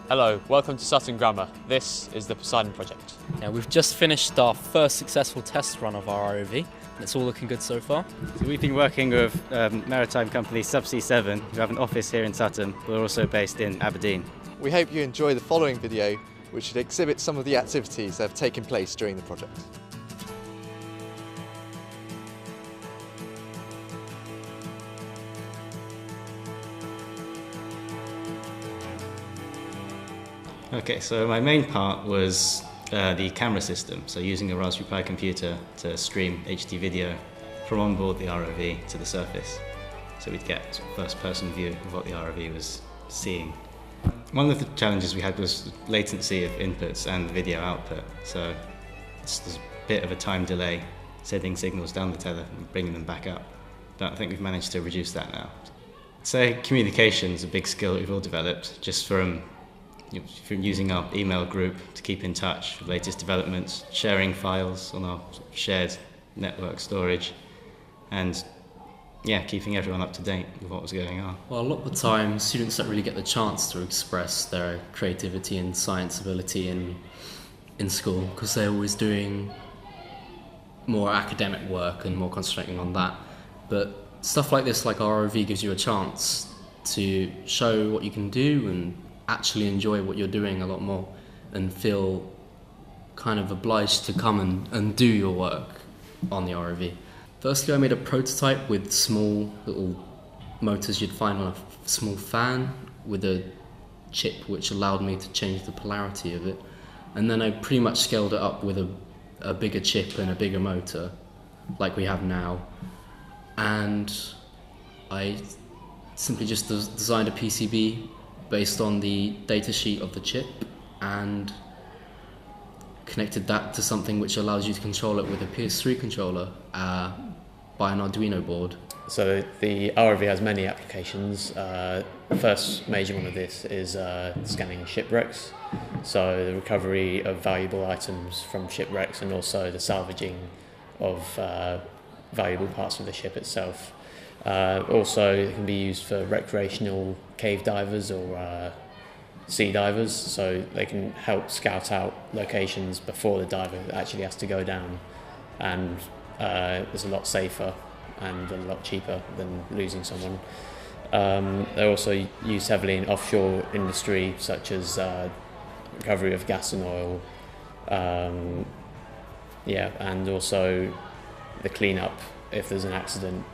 Hello, welcome to Sutton Grammar. This is the Poseidon project. Yeah, we've just finished our first successful test run of our ROV, and it's all looking good so far. So we've been working with maritime company Subsea 7, who have an office here in Sutton, but are also based in Aberdeen. We hope you enjoy the following video, which should exhibit some of the activities that have taken place during the project. Okay, so my main part was the camera system, so using a Raspberry Pi computer to stream HD video from on board the ROV to the surface, so we'd get sort of first-person view of what the ROV was seeing. One of the challenges we had was latency of inputs and video output, so there's a bit of a time delay sending signals down the tether and bringing them back up, but I think we've managed to reduce that now. So communication is a big skill that we've all developed, just from using our email group to keep in touch with latest developments, sharing files on our shared network storage, and keeping everyone up to date with what was going on. Well, a lot of the time, students don't really get the chance to express their creativity and science ability in school, because they're always doing more academic work and more concentrating on that. But stuff like this, like our ROV, gives you a chance to show what you can do and actually enjoy what you're doing a lot more and feel kind of obliged to come and do your work on the ROV. Firstly, I made a prototype with small little motors you'd find on a small fan with a chip which allowed me to change the polarity of it. And then I pretty much scaled it up with a bigger chip and a bigger motor like we have now. And I simply just designed a PCB based on the datasheet of the chip and connected that to something which allows you to control it with a PS3 controller by an Arduino board. So the ROV has many applications. The first major one of this is scanning shipwrecks, so the recovery of valuable items from shipwrecks and also the salvaging of valuable parts of the ship itself. Also, it can be used for recreational cave divers or sea divers, so they can help scout out locations before the diver actually has to go down, and it's a lot safer and a lot cheaper than losing someone. They're also used heavily in offshore industry, such as recovery of gas and oil, and also the cleanup if there's an accident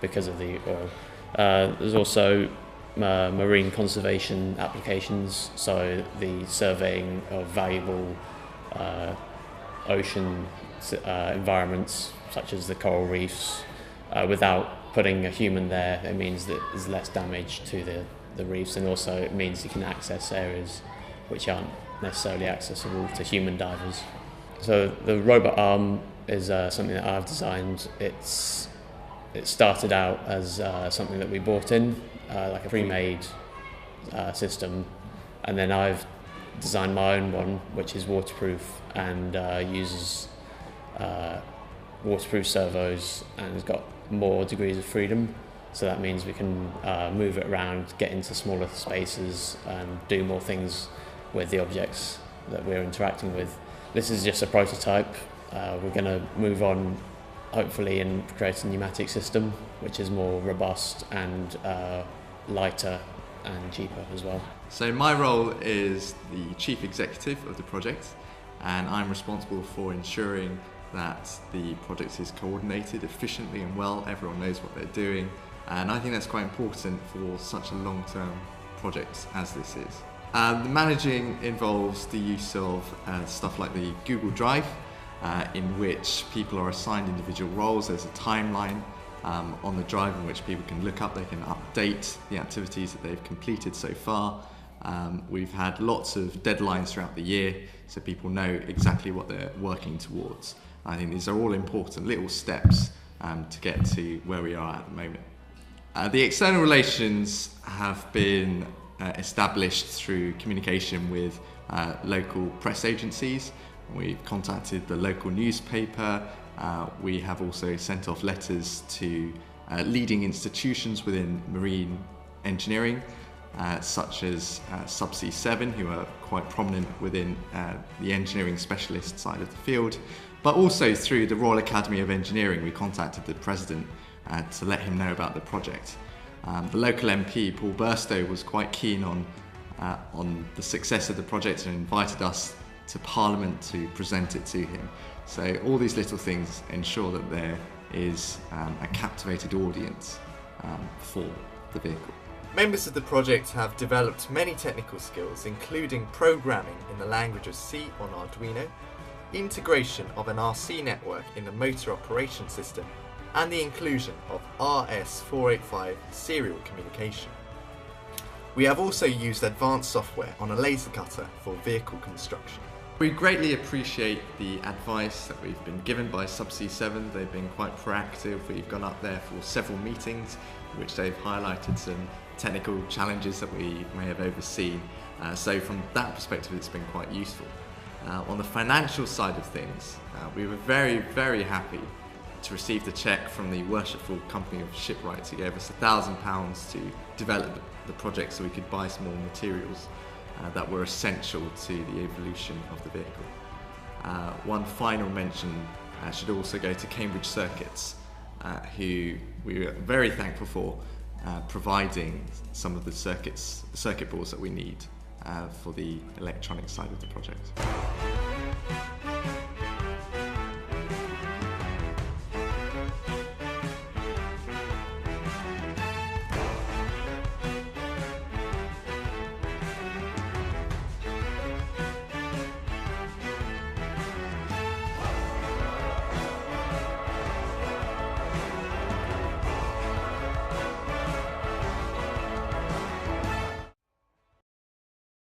because of the oil. There's also marine conservation applications, so the surveying of valuable ocean environments such as the coral reefs. Without putting a human there, it means that there's less damage to the reefs, and also it means you can access areas which aren't necessarily accessible to human divers. So the robot arm is something that I've designed. It started out as something that we bought in, like a pre-made system, and then I've designed my own one, which is waterproof and uses waterproof servos and has got more degrees of freedom. So that means we can move it around, get into smaller spaces and do more things with the objects that we're interacting with. This is just a prototype. We're going to move on hopefully and create a pneumatic system which is more robust and lighter and cheaper as well. So my role is the chief executive of the project, and I'm responsible for ensuring that the project is coordinated efficiently and well. Everyone knows what they're doing, and I think that's quite important for such a long-term project as this is. The managing involves the use of stuff like the Google Drive, in which people are assigned individual roles. There's a timeline on the drive in which people can look up, they can update the activities that they've completed so far. We've had lots of deadlines throughout the year, so people know exactly what they're working towards. I think these are all important little steps to get to where we are at the moment. The external relations have been established through communication with local press agencies. We've contacted the local newspaper. We have also sent off letters to leading institutions within marine engineering. such as Subsea 7, who are quite prominent within the engineering specialist side of the field, but also through the Royal Academy of Engineering. We contacted the president to let him know about the project. The local MP, Paul Burstow, was quite keen on the success of the project and invited us to Parliament to present it to him. So all these little things ensure that there is a captivated audience for the vehicle. Members of the project have developed many technical skills, including programming in the language of C on Arduino, integration of an RC network in the motor operation system, and the inclusion of RS485 serial communication. We have also used advanced software on a laser cutter for vehicle construction. We greatly appreciate the advice that we've been given by Subsea 7. They've been quite proactive. We've gone up there for several meetings in which they've highlighted some technical challenges that we may have overseen. So from that perspective, it's been quite useful. On the financial side of things, we were very, very happy to receive the cheque from the worshipful company of Shipwrights, who gave us £1,000 to develop the project so we could buy some more materials that were essential to the evolution of the vehicle. One final mention should also go to Cambridge Circuits, who we are very thankful for providing some of the circuit boards that we need for the electronic side of the project.